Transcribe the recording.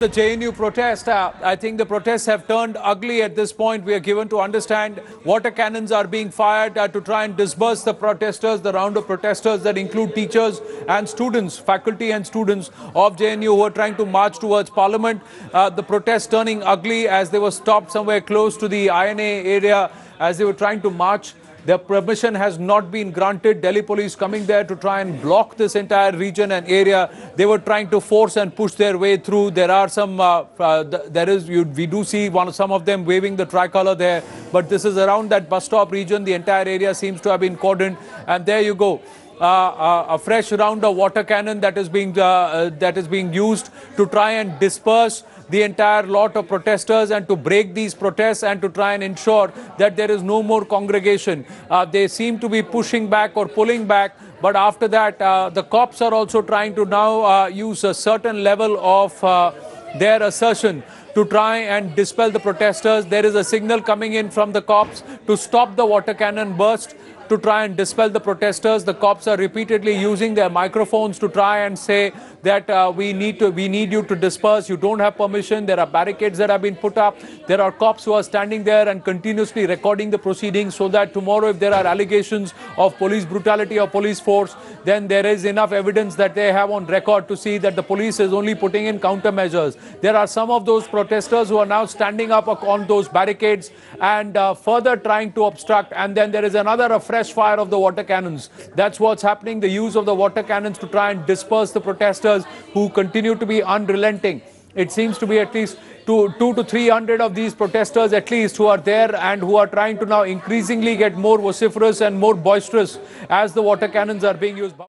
The JNU protest, I think the protests have turned ugly at this point. We are given to understand water cannons are being fired to try and disperse the protesters, the round of protesters that include teachers and students, faculty and students of JNU who are trying to march towards Parliament. The protests turning ugly as they were stopped somewhere close to the INA area as they were trying to march. Their permission has not been granted. Delhi police coming there to try and block this entire region and area. They were trying to force and push their way through. There are some, we do see some of them waving the tricolour there. But this is around that bus stop region. The entire area seems to have been cordoned. And there you go. A fresh round of water cannon that is being used to try and disperse the entire lot of protesters and to break these protests and to try and ensure that there is no more congregation. They seem to be pushing back or pulling back, but after that the cops are also trying to now use a certain level of their assertion to try and dispel the protesters. There is a signal coming in from the cops to stop the water cannon burst, to try and dispel the protesters. The cops are repeatedly using their microphones to try and say that we need you to disperse. You don't have permission. There are barricades that have been put up. There are cops who are standing there and continuously recording the proceedings so that tomorrow if there are allegations of police brutality or police force, then there is enough evidence that they have on record to see that the police is only putting in countermeasures. There are some of those protesters who are now standing up on those barricades and further trying to obstruct, and then there is a fresh fire of the water cannons. That's what's happening, the use of the water cannons to try and disperse the protesters who continue to be unrelenting. It seems to be at least 200 to 300 of these protesters at least who are there and who are trying to now increasingly get more vociferous and more boisterous as the water cannons are being used.